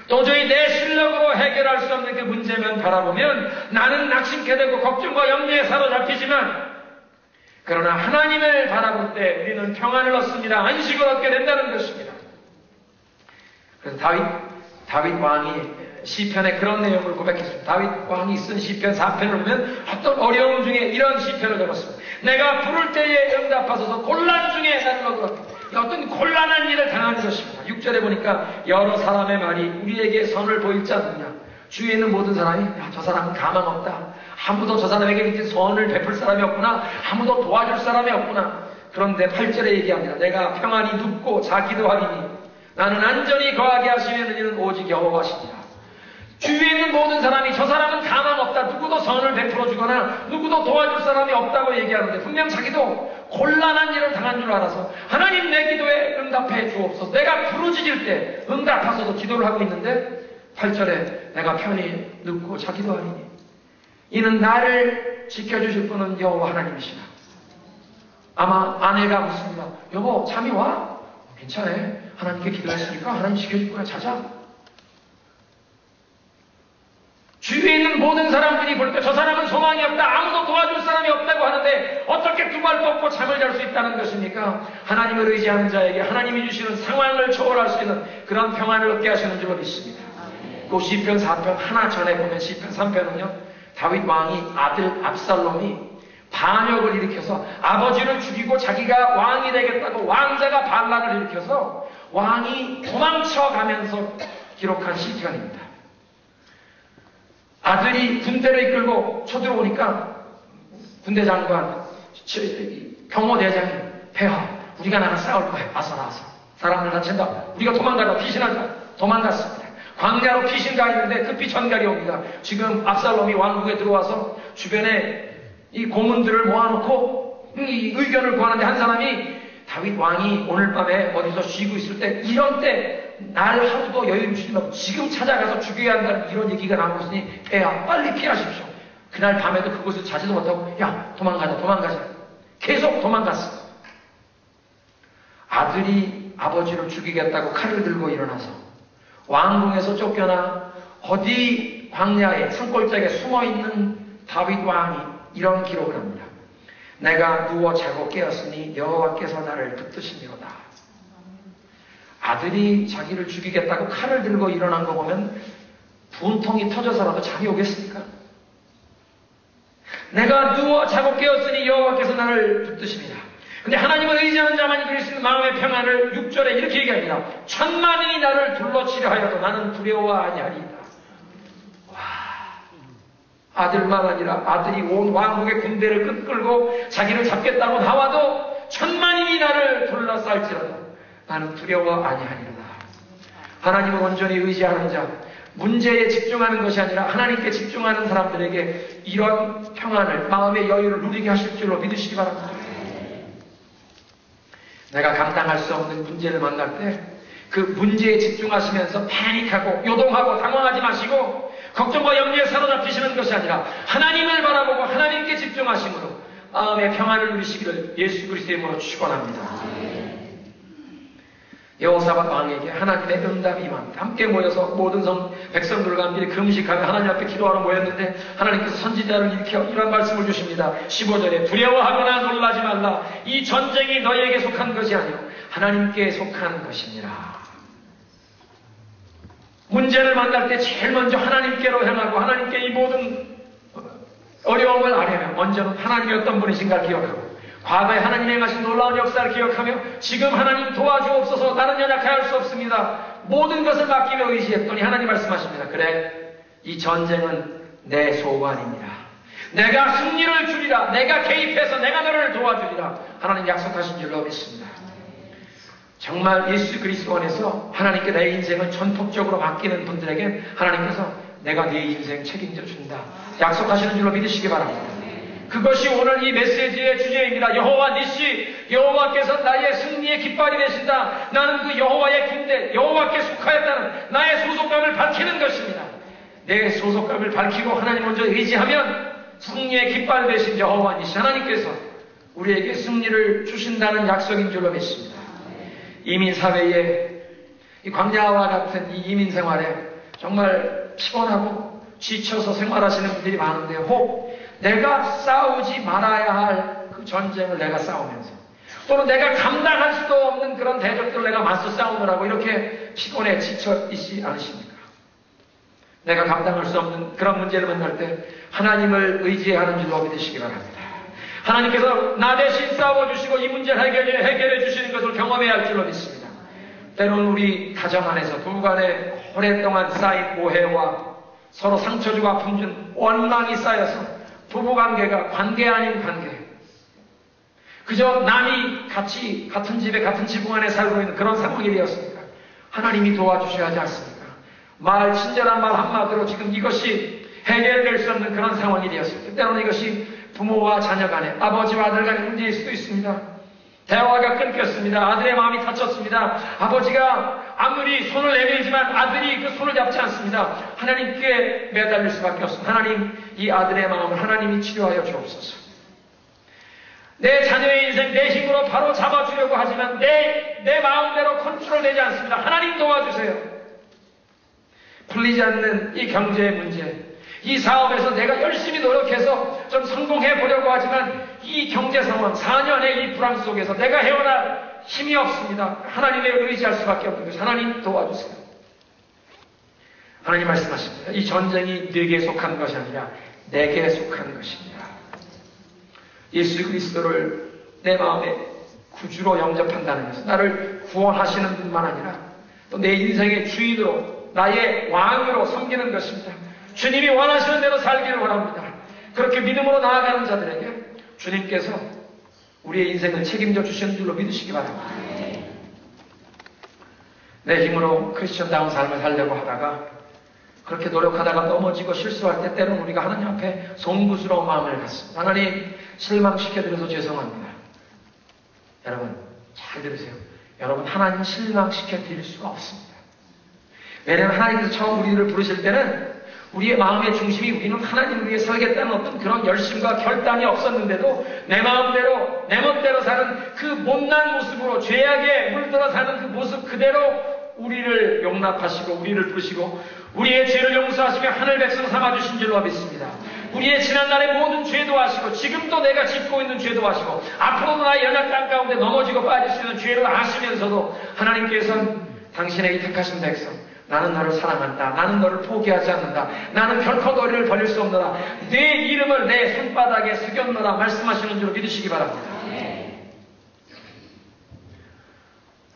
도저히 내 실력으로 해결할 수 없는 그 문제만 바라보면 나는 낙심케 되고 걱정과 염려에 사로잡히지만 그러나 하나님을 바라볼 때 우리는 평안을 얻습니다. 안식을 얻게 된다는 것입니다. 그래서 다윗 왕이 시편에 그런 내용을 고백했습니다. 다윗 왕이 쓴 시편 4편을 보면 어떤 어려움 중에 이런 시편을 적었습니다. 내가 부를 때에 응답하소서 곤란 중에 나를 얻었다. 어떤 곤란한 일을 당하는 것입니다. 6절에 보니까 여러 사람의 말이 우리에게 선을 보일지 않느냐. 주위에 있는 모든 사람이 저 사람은 가망 없다. 아무도 저 사람에게 이렇게 선을 베풀 사람이 없구나. 아무도 도와줄 사람이 없구나. 그런데 8절에 얘기합니다. 내가 평안히 눕고 자기도 하리니 나는 안전히 거하게 하시는 이는 오직 여호와시니라. 주위에 있는 모든 사람이 저 사람은 가망 없다. 누구도 선을 베풀어 주거나 누구도 도와줄 사람이 없다고 얘기하는데 분명 자기도 곤란한 일을 당한 줄 알아서 하나님 내 기도에 응답해 주옵소서. 내가 부르짖을 때 응답하소서 기도를 하고 있는데 8절에 내가 편히 눕고 자기도 하리니 이는 나를 지켜주실 분은 여호와 하나님이시라. 아마 아내가 묻습니다. 여보 잠이 와? 괜찮아. 하나님께 기도했으니까 하나님 지켜줄 거야. 자자. 주위에 있는 모든 사람들이 볼 때 저 사람은 소망이 없다. 아무도 도와줄 사람이 없다고 하는데 어떻게 두 발 뻗고 잠을 잘 수 있다는 것입니까? 하나님을 의지하는 자에게 하나님이 주시는 상황을 초월할 수 있는 그런 평안을 얻게 하시는 줄로 믿습니다. 그 시편 4편 하나 전에 보면 시편 3편은요. 다윗 왕이 아들 압살롬이 반역을 일으켜서 아버지를 죽이고 자기가 왕이 되겠다고 왕자가 반란을 일으켜서 왕이 도망쳐가면서 기록한 시편입니다. 아들이 군대를 이끌고 쳐들어오니까 군대 장관, 경호대장이 폐하, 우리가 나랑 싸울 거야. 와서 나와서. 사람들 다친다. 우리가 도망가자. 피신하자. 도망갔습니다. 광야로 피신 가 있는데 급히 전갈이 옵니다. 지금 압살롬이 왕국에 들어와서 주변에 이 고문들을 모아놓고 이 의견을 구하는데 한 사람이 다윗 왕이 오늘 밤에 어디서 쉬고 있을 때 이런 때 날 하루도 여유 주지 말고 지금 찾아가서 죽여야 한다는 이런 얘기가 나오고 있으니 폐하 빨리 피하십시오. 그날 밤에도 그곳을 자지도 못하고 야 도망가자. 계속 도망갔어. 아들이 아버지를 죽이겠다고 칼을 들고 일어나서 왕궁에서 쫓겨나 어디 광야에 산골짜기에 숨어있는 다윗 왕이 이런 기록을 합니다. 내가 누워 자고 깨었으니 여호와께서 나를 붙드시니로다. 아들이 자기를 죽이겠다고 칼을 들고 일어난 거 보면 분통이 터져서라도 잠이 오겠습니까? 내가 누워 자고 깨었으니 여호와께서 나를 붙드십니다. 근데 하나님을 의지하는 자만이 누릴 수 있는 마음의 평안을 6절에 이렇게 얘기합니다. 천만인이 나를 둘러치려 하여도 나는 두려워 아니하리이다. 와, 아들만 아니라 아들이 온 왕국의 군대를 끄끌고 자기를 잡겠다고 나와도 천만인이 나를 둘러쌀지라도 나는 두려워 아니하리로다. 하나님을 온전히 의지하는 자, 문제에 집중하는 것이 아니라 하나님께 집중하는 사람들에게 이런 평안을, 마음의 여유를 누리게 하실 줄로 믿으시기 바랍니다. 내가 감당할 수 없는 문제를 만날 때 그 문제에 집중하시면서 패닉하고 요동하고 당황하지 마시고 걱정과 염려에 사로잡히시는 것이 아니라 하나님을 바라보고 하나님께 집중하심으로 마음의 평안을 누리시기를 예수 그리스도의 이름으로 축원합니다. 여호사밧 왕에게 하나님의 응답이 임합니다. 함께 모여서 모든 백성들과 함께 금식하며 하나님 앞에 기도하러 모였는데 하나님께서 선지자를 일으켜 이런 말씀을 주십니다. 15절에 두려워하거나 놀라지 말라. 이 전쟁이 너희에게 속한 것이 아니오 하나님께 속한 것이니라. 문제를 만날 때 제일 먼저 하나님께로 향하고 하나님께 이 모든 어려움을 아뢰며 먼저는 하나님이 어떤 분이신가를 기억하고 과거에 하나님의 행하신 놀라운 역사를 기억하며 지금 하나님 도와주옵소서 나는 연약할 수 없습니다. 모든 것을 맡기며 의지했더니 하나님 말씀하십니다. 그래 이 전쟁은 내 소관입니다. 내가 승리를 주리라. 내가 개입해서 내가 너를 도와주리라. 하나님 약속하신 줄로 믿습니다. 정말 예수 그리스도 안에서 하나님께 내 인생을 전폭적으로 맡기는 분들에게 하나님께서 내가 네 인생 책임져 준다. 약속하시는 줄로 믿으시기 바랍니다. 그것이 오늘 이 메시지의 주제입니다. 여호와 니시, 여호와께서 나의 승리의 깃발이 되신다. 나는 그 여호와의 군대, 여호와께 속하였다는 나의 소속감을 밝히는 것입니다. 내 소속감을 밝히고 하나님 먼저 의지하면 승리의 깃발 되신 여호와 니시 하나님께서 우리에게 승리를 주신다는 약속인 줄로 믿습니다. 이민사회에 이 광야와 같은 이 이민생활에 정말 피곤하고 지쳐서 생활하시는 분들이 많은데 혹 내가 싸우지 말아야 할 그 전쟁을 내가 싸우면서 또는 내가 감당할 수도 없는 그런 대적들을 내가 맞서 싸우느라고 이렇게 피곤해 지쳐 있지 않으십니까? 내가 감당할 수 없는 그런 문제를 만날 때 하나님을 의지하는 줄로 믿으시기 바랍니다. 하나님께서 나 대신 싸워주시고 이 문제를 해결해 주시는 것을 경험해야 할 줄로 믿습니다. 때로는 우리 가정 안에서 부부간에 오랫동안 쌓인 오해와 서로 상처 주고 아픔 준 원망이 쌓여서 부부관계가 관계 아닌 관계, 그저 남이 같이 같은 집에 같은 지붕 안에 살고 있는 그런 상황이 되었습니까? 하나님이 도와주셔야 하지 않습니까? 친절한 말 한마디로 지금 이것이 해결될 수 없는 그런 상황이 되었습니다. 때로는 이것이 부모와 자녀 간에, 아버지와 아들 간의 문제일 수도 있습니다. 대화가 끊겼습니다. 아들의 마음이 다쳤습니다. 아버지가 아무리 손을 내밀지만 아들이 그 손을 잡지 않습니다. 하나님께 매달릴 수밖에 없습니다. 하나님, 이 아들의 마음을 하나님이 치료하여 주옵소서. 내 자녀의 인생 내 힘으로 바로 잡아주려고 하지만 내 마음대로 컨트롤되지 않습니다. 하나님 도와주세요. 풀리지 않는 이 경제의 문제, 이 사업에서 내가 열심히 노력해서 좀 성공해 보려고 하지만 이 경제 상황, 4년의 이 불안 속에서 내가 헤어날 힘이 없습니다. 하나님의 의지할 수밖에 없는 것이 하나님 도와주세요. 하나님 말씀하십니다. 이 전쟁이 네게 속한 것이 아니라 내게 속한 것입니다. 예수 그리스도를 내 마음에 구주로 영접한다는 것은 나를 구원하시는 분만 아니라 또 내 인생의 주인으로 나의 왕으로 섬기는 것입니다. 주님이 원하시는 대로 살기를 원합니다. 그렇게 믿음으로 나아가는 자들에게 주님께서 우리의 인생을 책임져 주시는 줄로 믿으시기 바랍니다. 내 힘으로 크리스천다운 삶을 살려고 하다가 그렇게 노력하다가 넘어지고 실수할 때 때로는 우리가 하나님 앞에 송구스러운 마음을 갖습니다. 하나님 실망시켜드려서 죄송합니다. 여러분 잘 들으세요. 여러분 하나님 실망시켜드릴 수가 없습니다. 왜냐하면 하나님께서 처음 우리를 부르실 때는 우리의 마음의 중심이 우리는 하나님을 위해 살겠다는 어떤 그런 열심과 결단이 없었는데도 내 마음대로 내 멋대로 사는 그 못난 모습으로 죄악에 물들어 사는 그 모습 그대로 우리를 용납하시고 우리를 부르시고 우리의 죄를 용서하시며 하늘 백성 삼아주신 줄로 믿습니다. 우리의 지난날의 모든 죄도 아시고 지금도 내가 짓고 있는 죄도 아시고 앞으로도 나의 연약함 가운데 넘어지고 빠질 수 있는 죄를 아시면서도 하나님께서는 당신의 이 택하신 백성 나는 너를 사랑한다. 나는 너를 포기하지 않는다. 나는 결코 너를 버릴 수 없노라. 내 이름을 내 손바닥에 새겼노라 말씀하시는 줄로 믿으시기 바랍니다.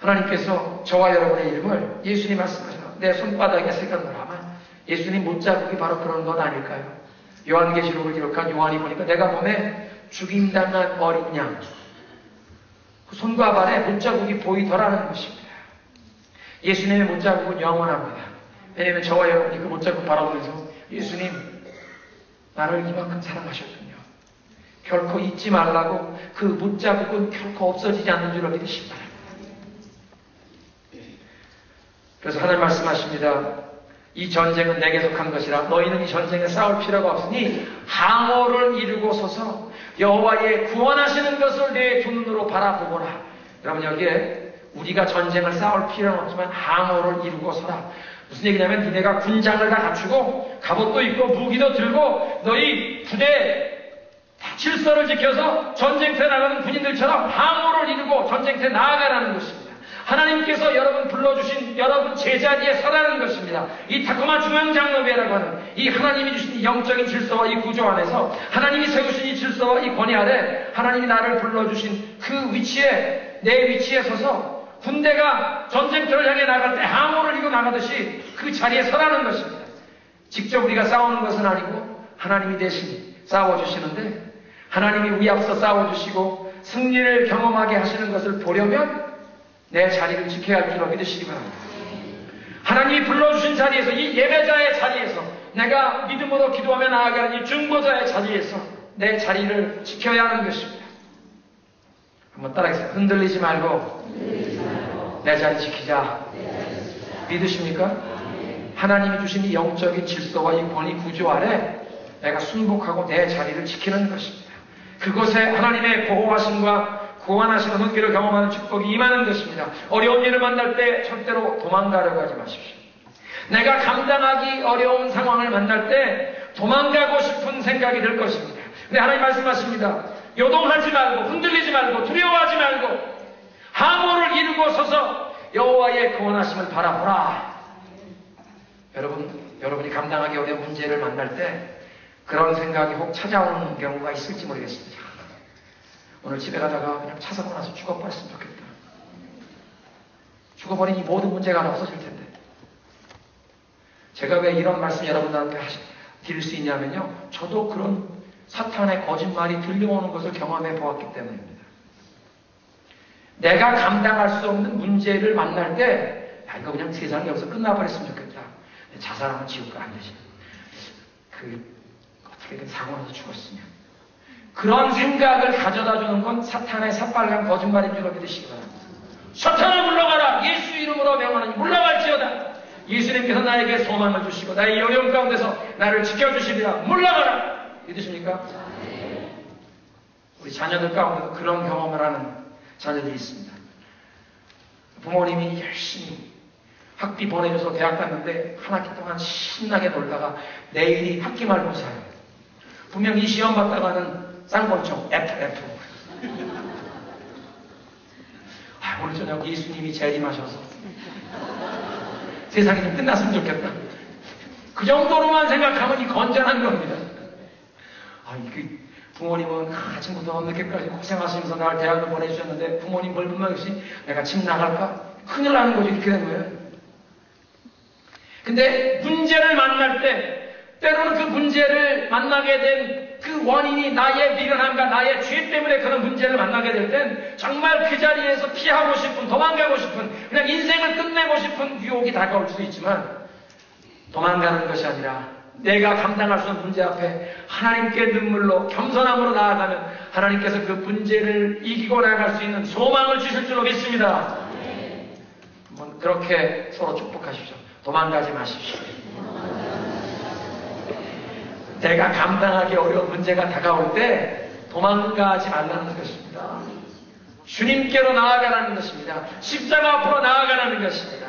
하나님께서 저와 여러분의 이름을 예수님 말씀하시나 내 손바닥에 새겼노라마. 예수님 못자국이 바로 그런 것 아닐까요? 요한계시록을 기록한 요한이 보니까 내가 몸에 죽임당한 어린 양, 그 손과 발에 못자국이 보이더라는 것입니다. 예수님의 못자국은 영원합니다. 왜냐하면 저와 여러분이 그 못자국 바라보면서 예수님 나를 이만큼 사랑하셨군요. 결코 잊지 말라고. 그 못자국은 결코 없어지지 않는 줄을 믿으시기 바랍니다. 그래서 하나님 말씀하십니다. 이 전쟁은 내게 속한 것이라 너희는 이 전쟁에 싸울 필요가 없으니 항호를 이루고 서서 여호와의 구원하시는 것을 내 두 눈으로 바라보거라. 여러분 여기에 우리가 전쟁을 싸울 필요는 없지만 항호를 이루고 서라. 무슨 얘기냐면 니네가 군장을 다 갖추고 갑옷도 입고 무기도 들고 너희 부대 질서를 지켜서 전쟁터에 나가는 군인들처럼 항호를 이루고 전쟁터에 나아가라는 것입니다. 하나님께서 여러분 불러주신 여러분 제자리에 서라는 것입니다. 이 타코마 중앙장로회라고 하는 이 하나님이 주신 이 영적인 질서와 이 구조 안에서 하나님이 세우신 이 질서와 이 권위 아래 하나님이 나를 불러주신 그 위치에 내 위치에 서서 군대가 전쟁터를 향해 나갈 때 항호를 이루고 나가듯이 그 자리에 서라는 것입니다. 직접 우리가 싸우는 것은 아니고 하나님이 대신 싸워주시는데 하나님이 우리 앞서 싸워주시고 승리를 경험하게 하시는 것을 보려면 내 자리를 지켜야 할 줄로 믿으시기 바랍니다. 하나님이 불러주신 자리에서 이 예배자의 자리에서 내가 믿음으로 기도하며 나아가는 이 중보자의 자리에서 내 자리를 지켜야 하는 것입니다. 한번 따라하겠습니다. 흔들리지 말고 내 자리 지키자. 믿으십니까? 하나님이 주신 이 영적인 질서와 이 권위 구조 아래 내가 순복하고 내 자리를 지키는 것입니다. 그것에 하나님의 보호하심과 구원하시는 은혜를 경험하는 축복이 임하는 것입니다. 어려운 일을 만날 때 절대로 도망가려고 하지 마십시오. 내가 감당하기 어려운 상황을 만날 때 도망가고 싶은 생각이 들 것입니다. 근데 하나님 말씀하십니다. 요동하지 말고 흔들리지 말고 두려워하지 말고 항호를 이루고 서서 여호와의 구원하심을 바라보라. 여러분이 감당하기 어려운 문제를 만날 때 그런 생각이 혹 찾아오는 경우가 있을지 모르겠습니다. 오늘 집에 가다가 그냥 차 사고 나서 죽어버렸으면 좋겠다. 죽어버린 이 모든 문제가 하나 없어질 텐데. 제가 왜 이런 말씀 여러분들한테 드릴 수 있냐면요. 저도 그런 사탄의 거짓말이 들려오는 것을 경험해 보았기 때문입니다. 내가 감당할 수 없는 문제를 만날 때, 야, 이거 그냥 세상이 여기서 끝나버렸으면 좋겠다. 자살하면 지옥가 안 되지. 어떻게든 사고 나서 죽었으면. 그런 생각을 가져다 주는 건 사탄의 새빨간 거짓말인 줄로 믿으시기 바랍니다. 사탄아 물러가라. 예수 이름으로 명하노니 물러갈지어다. 예수님께서 나에게 소망을 주시고 나의 어려움 가운데서 나를 지켜주시리라. 물러가라. 믿으십니까? 우리 자녀들 가운데도 그런 경험을 하는 자녀들이 있습니다. 부모님이 열심히 학비 보내줘서 대학 갔는데 한 학기 동안 신나게 놀다가 내일이 학기 말고사예요. 분명 이 시험 봤다가는 쌍권총 F. 오늘 저녁 예수님이 재림하셔서 세상이 좀 끝났으면 좋겠다. 그 정도로만 생각하면 이 건전한 겁니다. 부모님은 아침부터 늦게까지 고생하시면서 나를 대학을 보내주셨는데 부모님 벌분만 없이 내가 집 나갈까? 큰일 나는 거죠. 이렇게 된 거예요. 근데 문제를 만날 때 때로는 그 문제를 만나게 된 그 원인이 나의 미련함과 나의 죄 때문에 그런 문제를 만나게 될 땐 정말 그 자리에서 피하고 싶은, 도망가고 싶은, 그냥 인생을 끝내고 싶은 유혹이 다가올 수 있지만 도망가는 것이 아니라 내가 감당할 수 없는 문제 앞에 하나님께 눈물로 겸손함으로 나아가면 하나님께서 그 문제를 이기고 나아갈 수 있는 소망을 주실 줄로 믿습니다. 한번 그렇게 서로 축복하십시오. 도망가지 마십시오. 내가 감당하기 어려운 문제가 다가올 때 도망가지 말라는 것입니다. 주님께로 나아가라는 것입니다. 십자가 앞으로 나아가라는 것입니다.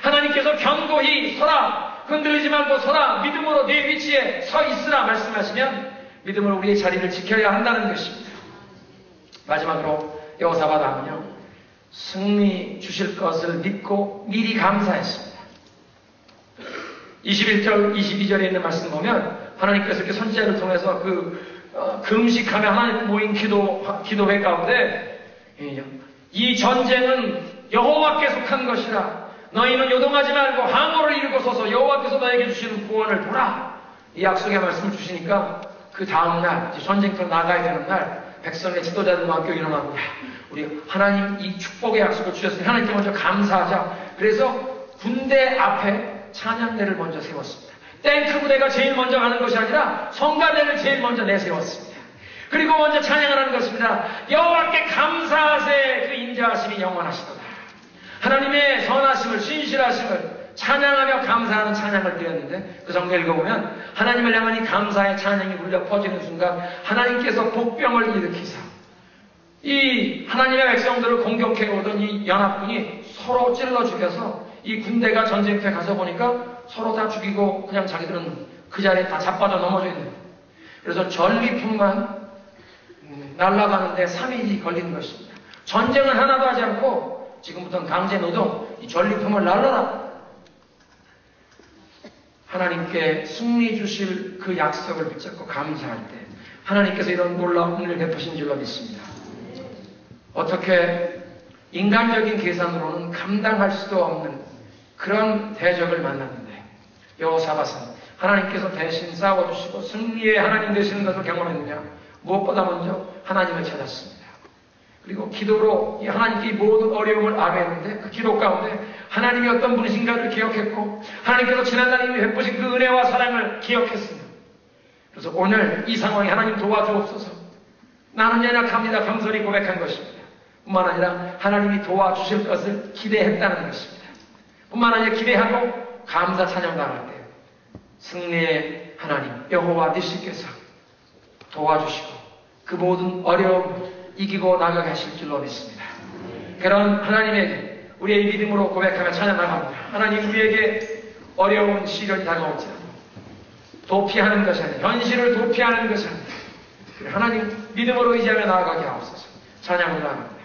하나님께서 견고히 서라, 흔들리지 말고 서라, 믿음으로 네 위치에 서 있으라 말씀하시면 믿음으로 우리의 자리를 지켜야 한다는 것입니다. 마지막으로 여호사밧 왕은요, 승리 주실 것을 믿고 미리 감사했습니다. 21절, 22절에 있는 말씀 보면 하나님께서 이렇게 선지자를 통해서 금식하며 하나님 모인 기도회 가운데 이 전쟁은 여호와께 속한 것이라. 너희는 요동하지 말고 항호를 이루고 서서 여호와께서 너에게 주시는 구원을 보라. 이 약속의 말씀을 주시니까 그 다음날 전쟁터로 나가야 되는 날 백성의 지도자들과 함께 일어나고, 우리 하나님 이 축복의 약속을 주셨으니 하나님께 먼저 감사하자. 그래서 군대 앞에 찬양대를 먼저 세웠습니다. 탱크 부대가 제일 먼저 가는 것이 아니라 성가대를 제일 먼저 내세웠습니다. 그리고 먼저 찬양을 하는 것입니다. 여호와께 감사하세. 그 인자하심이 영원하시도다. 하나님의 선하심을, 신실하심을 찬양하며 감사하는 찬양을 드렸는데, 그 성경 읽어보면 하나님을 향한 이 감사의 찬양이 울려 퍼지는 순간 하나님께서 복병을 일으키사 이 하나님의 백성들을 공격해 오던 이 연합군이 서로 찔러 죽여서 이 군대가 전쟁터에 가서 보니까 서로 다 죽이고 그냥 자기들은 그 자리에 다 자빠져 넘어져 있는 거예요. 그래서 전리품만 날아가는데 3일이 걸리는 것입니다. 전쟁은 하나도 하지 않고 지금부터는 강제노동, 이 전리품을 날라라. 하나님께 승리 주실 그 약속을 붙잡고 감사할 때 하나님께서 이런 놀라운 은혜를 베푸신 줄로 믿습니다. 어떻게 인간적인 계산으로는 감당할 수도 없는 그런 대적을 만났는데 여호사밧은 하나님께서 대신 싸워주시고 승리의 하나님 되시는 것을 경험했느냐? 무엇보다 먼저 하나님을 찾았습니다. 그리고 기도로 이 하나님께 이 모든 어려움을 아뢰었는데 그 기도 가운데 하나님이 어떤 분이신가를 기억했고 하나님께서 지난날 이미 베푸신 그 은혜와 사랑을 기억했습니다. 그래서 오늘 이 상황에 하나님 도와주옵소서. 나는 연약합니다. 겸손히 고백한 것입니다. 뿐만 아니라 하나님이 도와주실 것을 기대했다는 것입니다. 뿐만 아니라 기대하고 감사 찬양 나갈 때 승리의 하나님 여호와 니시께서 도와주시고 그 모든 어려움 이기고 나가게 하실 줄로 믿습니다. 그런 하나님에게 우리의 믿음으로 고백하며 찬양 나갑니다. 하나님, 우리에게 어려운 시련이 다가올지라도 도피하는 것이 아니라 현실을 도피하는 것이 아니라 하나님 믿음으로 의지하며 나아가게 하옵소서. 찬양을 나갑니다.